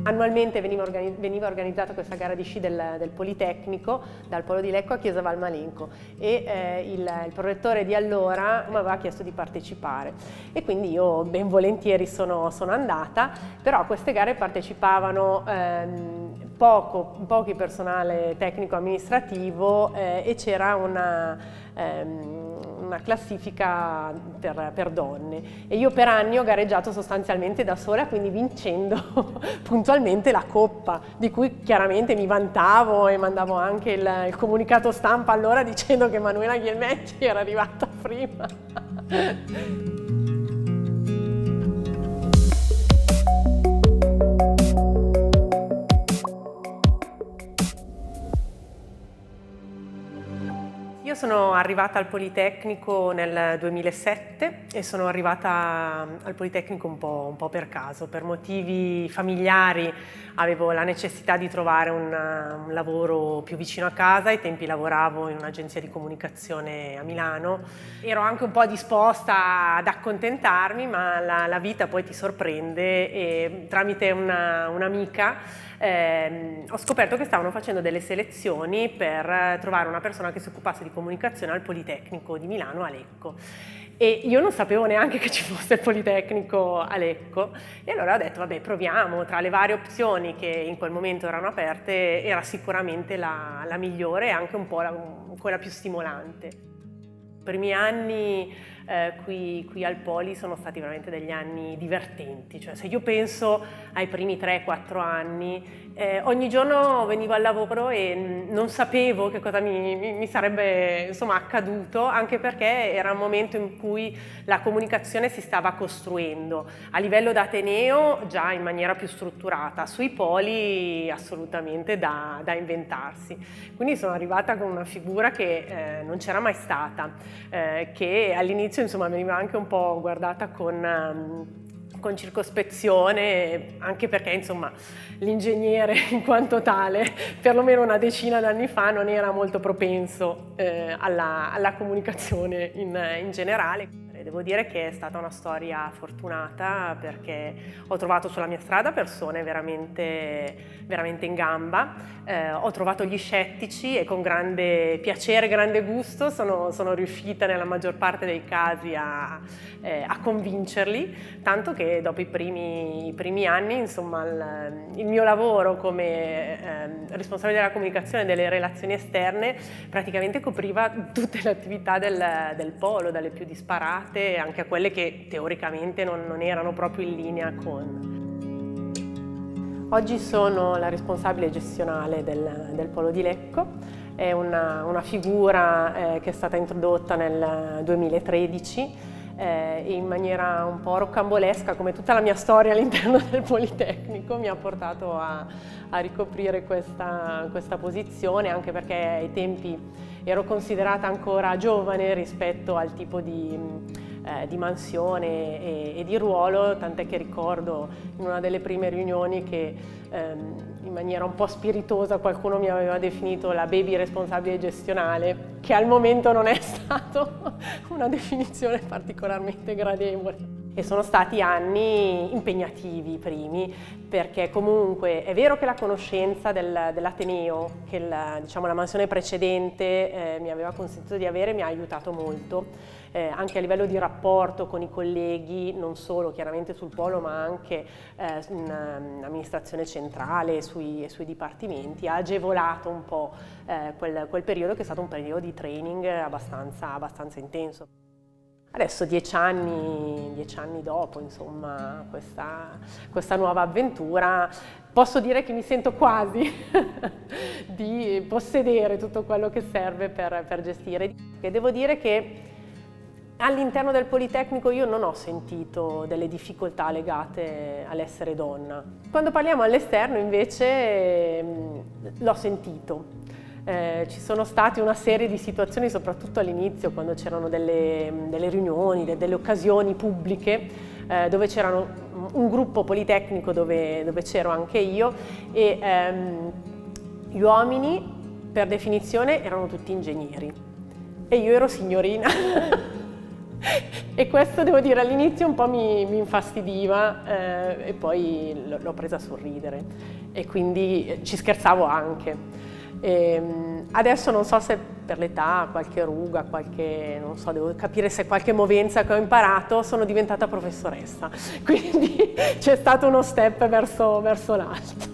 Annualmente veniva organizzata questa gara di sci del Politecnico, dal Polo di Lecco a Chiesa Valmalenco, e il prorettore di allora mi aveva chiesto di partecipare e quindi io ben volentieri sono andata, però a queste gare partecipavano pochi personale tecnico-amministrativo e c'era una classifica per donne e io per anni ho gareggiato sostanzialmente da sola, quindi vincendo puntualmente la coppa, di cui chiaramente mi vantavo e mandavo anche il comunicato stampa allora dicendo che Manuela Ghielmetti era arrivata prima. Io sono arrivata al Politecnico nel 2007 e sono arrivata al Politecnico un po' per caso, per motivi familiari avevo la necessità di trovare un lavoro più vicino a casa, ai tempi lavoravo in un'agenzia di comunicazione a Milano, ero anche un po' disposta ad accontentarmi, ma la vita poi ti sorprende e tramite un'amica ho scoperto che stavano facendo delle selezioni per trovare una persona che si occupasse di comunicazione al Politecnico di Milano a Lecco e io non sapevo neanche che ci fosse il Politecnico a Lecco e allora ho detto vabbè proviamo, tra le varie opzioni che in quel momento erano aperte era sicuramente la migliore e anche un po' quella più stimolante. I primi anni qui al Poli sono stati veramente degli anni divertenti, cioè se io penso ai primi 3-4 anni ogni giorno venivo al lavoro e non sapevo che cosa mi sarebbe insomma accaduto, anche perché era un momento in cui la comunicazione si stava costruendo a livello d'ateneo già in maniera più strutturata, sui poli assolutamente da inventarsi, quindi sono arrivata con una figura che non c'era mai stata, che all'inizio insomma veniva anche un po' guardata con circospezione, anche perché insomma l'ingegnere in quanto tale perlomeno una decina d'anni fa non era molto propenso alla comunicazione in generale. Devo dire che è stata una storia fortunata perché ho trovato sulla mia strada persone veramente in gamba, ho trovato gli scettici e con grande piacere, grande gusto sono riuscita nella maggior parte dei casi a convincerli, tanto che dopo i primi anni insomma il mio lavoro come responsabile della comunicazione e delle relazioni esterne praticamente copriva tutte le attività del polo, dalle più disparate anche a quelle che teoricamente non erano proprio in linea con. Oggi sono la responsabile gestionale del Polo di Lecco, è una figura che è stata introdotta nel 2013 in maniera un po' roccambolesca, come tutta la mia storia all'interno del Politecnico mi ha portato a ricoprire questa posizione, anche perché ai tempi ero considerata ancora giovane rispetto al tipo di mansione e di ruolo, tant'è che ricordo in una delle prime riunioni che in maniera un po' spiritosa qualcuno mi aveva definito la baby responsabile gestionale, che al momento non è stato una definizione particolarmente gradevole. E sono stati anni impegnativi i primi, perché comunque è vero che la conoscenza dell'Ateneo, che la mansione precedente mi aveva consentito di avere, mi ha aiutato molto. Anche a livello di rapporto con i colleghi, non solo chiaramente sul polo ma anche in amministrazione centrale e sui dipartimenti, ha agevolato un po' quel periodo che è stato un periodo di training abbastanza intenso. Adesso 10 anni dopo, insomma, questa nuova avventura, posso dire che mi sento quasi di possedere tutto quello che serve per gestire. E devo dire che all'interno del Politecnico io non ho sentito delle difficoltà legate all'essere donna. Quando parliamo all'esterno invece l'ho sentito. Ci sono state una serie di situazioni, soprattutto all'inizio, quando c'erano delle riunioni, delle occasioni pubbliche, dove c'era un gruppo politecnico dove c'ero anche io e gli uomini per definizione erano tutti ingegneri e io ero signorina. E questo devo dire all'inizio un po' mi infastidiva e poi l'ho presa a sorridere e quindi ci scherzavo anche. Adesso non so se per l'età, qualche ruga, non so, devo capire se qualche movenza che ho imparato, sono diventata professoressa, quindi c'è stato uno step verso l'alto.